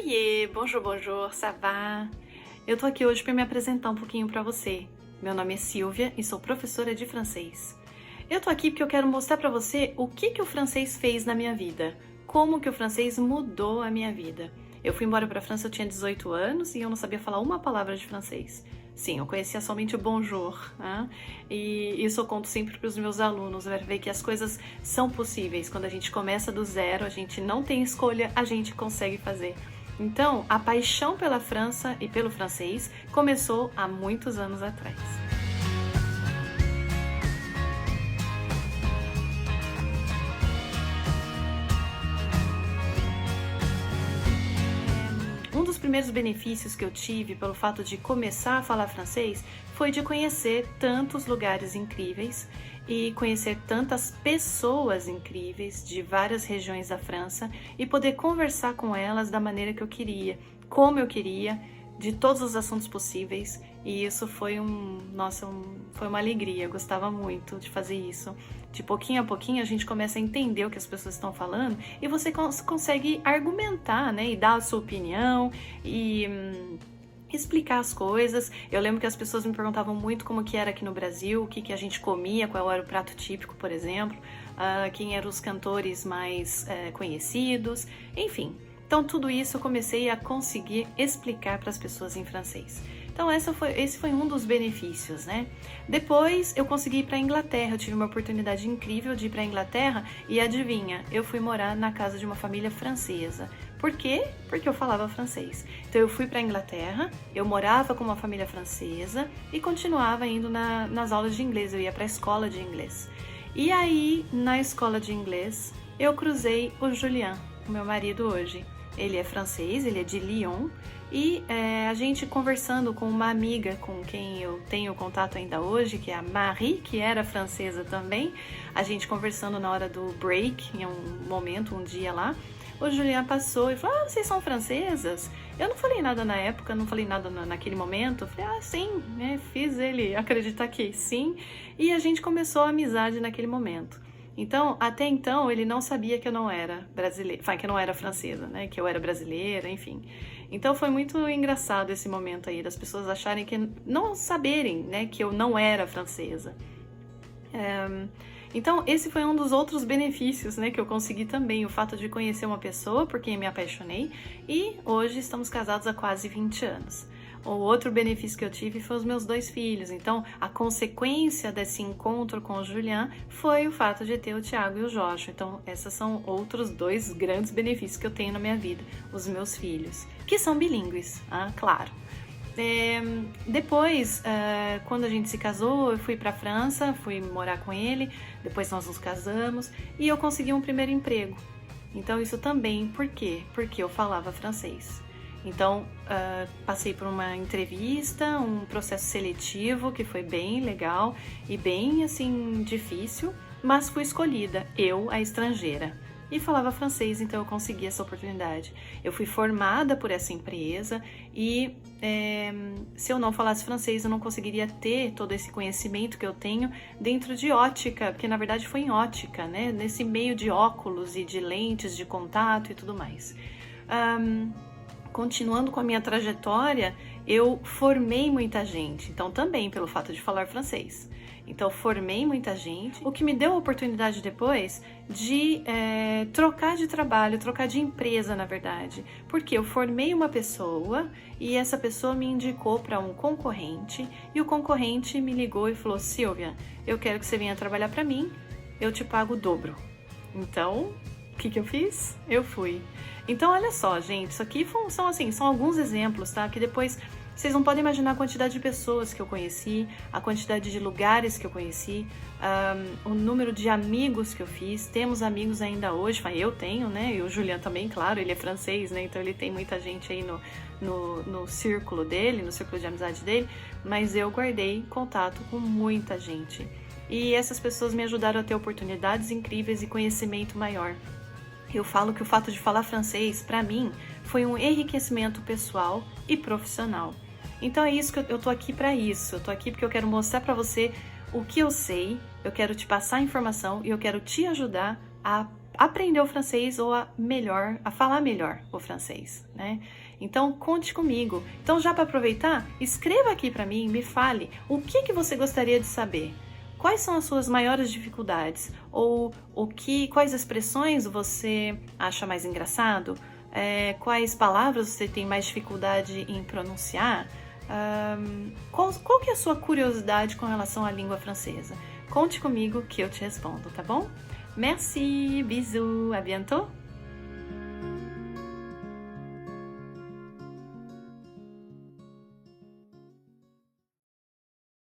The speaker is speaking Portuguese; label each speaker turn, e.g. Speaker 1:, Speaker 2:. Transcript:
Speaker 1: Oiê, bonjour, bonjour, ça va? Eu tô aqui hoje para me apresentar um pouquinho para você. Meu nome é Silvia e sou professora de francês. Eu tô aqui porque eu quero mostrar para você o que o francês fez na minha vida, como que o francês mudou a minha vida. Eu fui embora para a França, eu tinha 18 anos e eu não sabia falar uma palavra de francês. Sim, eu conhecia somente o bonjour, né? E isso eu conto sempre para os meus alunos, para ver que as coisas são possíveis. Quando a gente começa do zero, a gente não tem escolha, a gente consegue fazer. Então, a paixão pela França e pelo francês começou há muitos anos atrás. Um dos primeiros benefícios que eu tive pelo fato de começar a falar francês foi de conhecer tantos lugares incríveis e conhecer tantas pessoas incríveis de várias regiões da França e poder conversar com elas da maneira que eu queria, como eu queria, de todos os assuntos possíveis. E isso foi foi uma alegria, eu gostava muito de fazer isso. De pouquinho a pouquinho a gente começa a entender o que as pessoas estão falando e você consegue argumentar, né, e dar a sua opinião e explicar as coisas. Eu lembro que as pessoas me perguntavam muito como que era aqui no Brasil, o que a gente comia, qual era o prato típico, por exemplo, quem eram os cantores mais conhecidos, enfim. Então tudo isso eu comecei a conseguir explicar para as pessoas em francês. Então esse foi um dos benefícios, né? Depois eu consegui ir para a Inglaterra, eu tive uma oportunidade incrível de ir para a Inglaterra e adivinha, eu fui morar na casa de uma família francesa. Por quê? Porque eu falava francês. Então eu fui para a Inglaterra, eu morava com uma família francesa e continuava indo nas aulas de inglês, eu ia para a escola de inglês. E aí, na escola de inglês, eu cruzei o Julian, o meu marido hoje. Ele é francês, ele é de Lyon, e a gente conversando com uma amiga com quem eu tenho contato ainda hoje, que é a Marie, que era francesa também, a gente conversando na hora do break, em um dia lá, o Julian passou e falou, vocês são francesas? Eu não falei nada na época, não falei nada naquele momento, eu falei, sim, né? Fiz ele acreditar que sim, e a gente começou a amizade naquele momento. Então, até então, ele não sabia que eu não era brasileira, que eu não era francesa, né? Que eu era brasileira, enfim. Então, foi muito engraçado esse momento aí, das pessoas acharem que, não saberem, né? Que eu não era francesa. Então, esse foi um dos outros benefícios, né? Que eu consegui também, o fato de conhecer uma pessoa por quem me apaixonei. E hoje estamos casados há quase 20 anos. O outro benefício que eu tive foi os meus 2 filhos. Então, a consequência desse encontro com o Julian foi o fato de ter o Thiago e o Joshua. Então, esses são outros 2 grandes benefícios que eu tenho na minha vida. Os meus filhos, que são bilíngues, claro. Depois, quando a gente se casou, eu fui para a França, fui morar com ele. Depois nós nos casamos e eu consegui um primeiro emprego. Então, isso também, por quê? Porque eu falava francês. Então, passei por uma entrevista, um processo seletivo que foi bem legal e bem, assim, difícil, mas fui escolhida, eu, a estrangeira. E falava francês, então eu consegui essa oportunidade. Eu fui formada por essa empresa e se eu não falasse francês, eu não conseguiria ter todo esse conhecimento que eu tenho dentro de ótica, porque na verdade foi em ótica, né? Nesse meio de óculos e de lentes de contato e tudo mais. Continuando com a minha trajetória, eu formei muita gente, então também pelo fato de falar francês. Então formei muita gente, o que me deu a oportunidade depois de trocar de trabalho, trocar de empresa, na verdade. Porque eu formei uma pessoa e essa pessoa me indicou para um concorrente e o concorrente me ligou e falou, Silvia, eu quero que você venha trabalhar para mim, eu te pago o dobro. Então, o que eu fiz? Eu fui. Então, olha só, gente, isso aqui são alguns exemplos, tá? Que depois vocês não podem imaginar a quantidade de pessoas que eu conheci, a quantidade de lugares que eu conheci, o número de amigos que eu fiz. Temos amigos ainda hoje, eu tenho, né? E o Julian também, claro, ele é francês, né? Então ele tem muita gente aí no círculo dele, no círculo de amizade dele, mas eu guardei contato com muita gente. E essas pessoas me ajudaram a ter oportunidades incríveis e conhecimento maior. Eu falo que o fato de falar francês, para mim, foi um enriquecimento pessoal e profissional. Então é isso que eu tô aqui para isso. Eu tô aqui porque eu quero mostrar para você o que eu sei. eu quero te passar informação e eu quero te ajudar a aprender o francês ou a falar melhor o francês, né? Então, conte comigo. Então, já para aproveitar, escreva aqui para mim, me fale o que você gostaria de saber. Quais são as suas maiores dificuldades? Ou quais expressões você acha mais engraçado? Quais palavras você tem mais dificuldade em pronunciar? Qual que é a sua curiosidade com relação à língua francesa? Conte comigo que eu te respondo, tá bom? Merci, bisous, à bientôt!